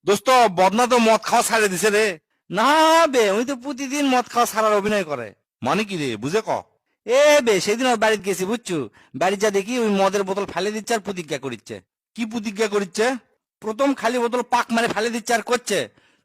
দোস্ত বদনা তো মদ খাওয়া ছাড়ে দিছে রে। না বে, উনি তো প্রতিদিন মদ খাওয়া ছাড়ার অভিনয় করে। মানে কি রে, বুঝে ক। এ বে, সেদিন ওর বাড়িতে গেছি বুঝছু, বাড়ি যা দেখি ওই মদের বোতল ফেলে দিচ্ছে আর প্রতিজ্ঞা করিচ্ছে। কি প্রতিজ্ঞা করিচ্ছে? প্রথম খালি বোতল পাক মারে ফেলে দিচ্ছে আর করছে,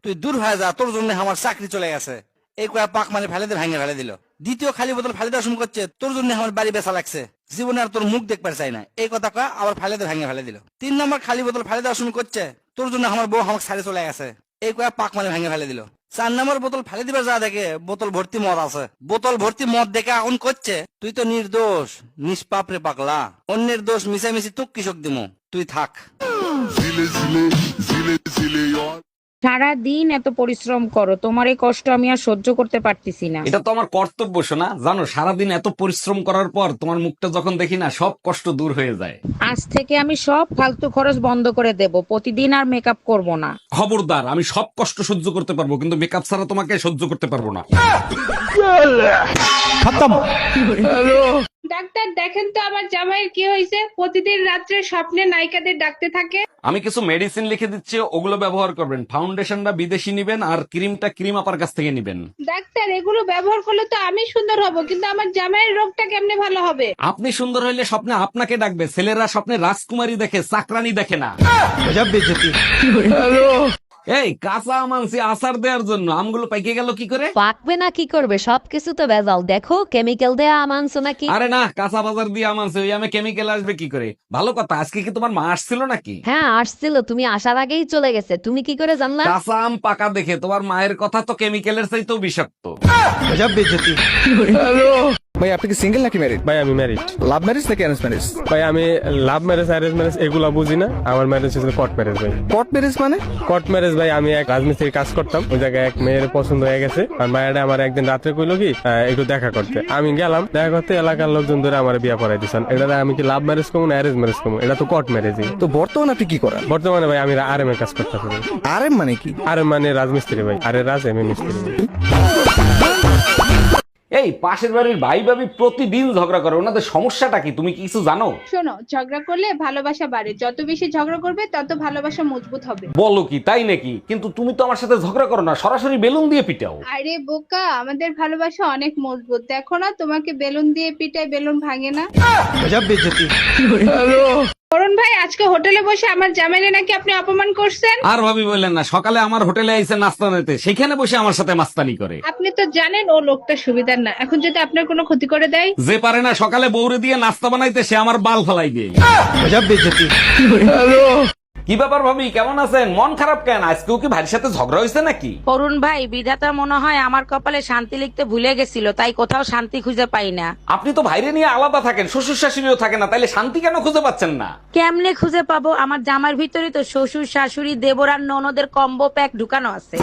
তুই দূর হয়ে যা, তোর জন্য আমার চাকরি চলে গেছে। এই কয়া পাক মারে ফেলে দিয়ে ভাঙে ফেলে দিল। দ্বিতীয় খালি বোতল ফেলে দেওয়া শুরু করছে, তোর জন্য আমার বাড়ি বেচা লাগছে, জীবনে আর তোর মুখ দেখবার চাই না, এই কথা কয়া আবার ফেলে দিয়ে ভাঙে ফেলে দিল। 3 নম্বর খালি বোতল ফেলে দেওয়া শুরু করছে, তোর জন্য আমার বউ আমাকে ছাড়ে চলে গেছে, এই কয়া পাক মারে ভাঙে ফেলে দিল। 4 নম্বর বোতল ফেলে দিবার যা দেখে বোতল ভর্তি মদ আছে, বোতল ভর্তি মদ দেখে আগুন করছে, তুই তো নির্দোষ নিষ্পাপ রে পাগলা, অন্যের দোষ মিশামিশি তুক কৃষক দিমু, তুই থাক। সারা দিন এত পরিশ্রম করো, তোমার এই কষ্ট আমি আর সহ্য করতে পারতেছি না। এটা তো আমার কর্তব্য শোনা, জানো সারাদিন এত পরিশ্রম করার পর তোমার মুখটা যখন দেখি না, সব কষ্ট দূর হয়ে যায়। আজ থেকে আমি সব ফালতু খরচ বন্ধ করে দেব, প্রতিদিন আর মেকআপ করব না। খবরদার, আমি সব কষ্ট সহ্য করতে পারবো, কিন্তু মেকআপ ছাড়া তোমাকে সহ্য করতে পারবো না। ডাক্তার দেখেন তো আমার জামাইয়ের কি হয়েছে, প্রতিদিন রাত্রে স্বপ্নে নায়িকাদের ডাকতে থাকে। আমি কিছু মেডিসিন লিখে দিচ্ছি, ওগুলো ব্যবহার করবেন। ফাউন্ডেশনটা বিদেশি নিবেন, আর ক্রিমটা ক্রিম আপার কাছ থেকে নিবেন। ডাক্তার এগুলো ব্যবহার করলে তো আমি সুন্দর হব, কিন্তু আমার জামাইয়ের রোগটা কেমনে ভালো হবে? আপনি সুন্দর হইলে স্বপ্নে আপনাকে ডাকবে, ছেলেরা স্বপ্নে রাজকুমারী দেখে, চাকরানি দেখে না। এই কাঁচা আম আনছি আচার দেওয়ার জন্য, আমগুলো পাইকে গেল কি করে? পাকবে না কি করবে, সবকিছু তো ভেজাল। দেখো কেমিক্যাল দেয়া আম আনছো নাকি? আরে না, কাঁচা বাজার দিয়ে আম আনছে, ওই আমে কেমিক্যাল আসবে কি করে? ভালো কথা, আজকে কি তোমার মা আসছিল নাকি? হ্যাঁ আসছিল, তুমি আসার আগেই চলে গেছে, তুমি কি করে জানলা? কাঁচা আম পাকা দেখে তোমার মায়ের কথা তো কেমিক্যালের চাইতেও বিষাক্ত। ভাই আপনি কি সিঙ্গেল নাকি ম্যারিড? ভাই আমি ম্যারিড। লাভ ম্যারেজ নাকি অ্যারেঞ্জ ম্যারেজ? ভাই আমি লাভ ম্যারেজ অ্যারেঞ্জ ম্যারেজ এগুলা বুঝি না, আমার ম্যারেজ হয়েছিল কোর্ট ম্যারেজ। ভাই কোর্ট ম্যারেজ মানে? কোর্ট ম্যারেজ ভাই, আমি এক রাজমিস্ত্রির কাজ করতাম, ওই জায়গায় এক মেয়ের পছন্দ হয়ে গেছে, আর মায়েরা আমার একদিন রাত্রে কইলো কি একটু দেখা করতে। আমি গেলাম দেখা করতে, এলাকার লোকজন ধরে আমার বিয়ে পড়াই দিচ্ছেন। এটা আমি কি লাভ ম্যারেজ করবো না অ্যারেঞ্জ ম্যারেজ করবো? এটা তো কোর্ট ম্যারেজই। তো বর্তমানে আপনি কি করেন? বর্তমানে ভাই আমি আরএম এর কাজ করতেছি। আরএম মানে কি? আরএম মানে রাজমিস্ত্রি ভাই, আরে রাজ এম মিস্ত্রি ভাই। এই পাশের বাড়ির ভাই ভাবি প্রতিদিন ঝগড়া করে, ওনাদের সমস্যাটা কি তুমি কি কিছু জানো? শোনো, ঝগড়া করলে ভালোবাসা বাড়ে, যত বেশি ঝগড়া করবে তত ভালোবাসা মজবুত হবে। বলো কি, তাই নাকি? কিন্তু তুমি তো আমার সাথে ঝগড়া করো না, সরাসরি বেলুন দিয়ে পিটাও। আরে বোকা, আমাদের ভালোবাসা অনেক মজবুত, দেখো না তোমাকে বেলুন দিয়ে পিটায় বেলুন ভাঙে না। অরুণ ভাই, আজকে হোটেলে বসে আমার জামাইরে নাকি আপনি অপমান করছেন। আর ভাবি বললেন না, সকালে আমার হোটেলে আইসে নাস্তা নিতে, সেখানে বসে আমার সাথে মাস্তানি করে। আপনি তো জানেন ও লোকটা সুবিধার না, এখন যদি আপনার কোনো ক্ষতি করে দেয়। যে পারে না সকালে বউরে দিয়ে নাস্তা বানাইতে, সে আমার বাল ফেলাই দিয়ে। কি ব্যাপার ভাবি, কেমন আছেন? মন খারাপ কেন? আজকেও কি ভাইয়ের সাথে ঝগড়া হয়েছে নাকি? অরুণ ভাই, বিধাতা মনে হয় আমার কপালে শান্তি লিখতে ভুলে গেছিল, তাই কোথাও শান্তি খুঁজে পাই না। আপনি তো ভাইরে নিয়ে আলাদা থাকেন, শ্বশুর শাশুড়িও থাকে না, তাইলে শান্তি কেন খুঁজে পাচ্ছেন না? কেমনে খুঁজে পাবো? আমার জামার ভিতরে তো শ্বশুর শাশুড়ি দেবর আর ননদের কম্বো প্যাক ঢুকানো আছে।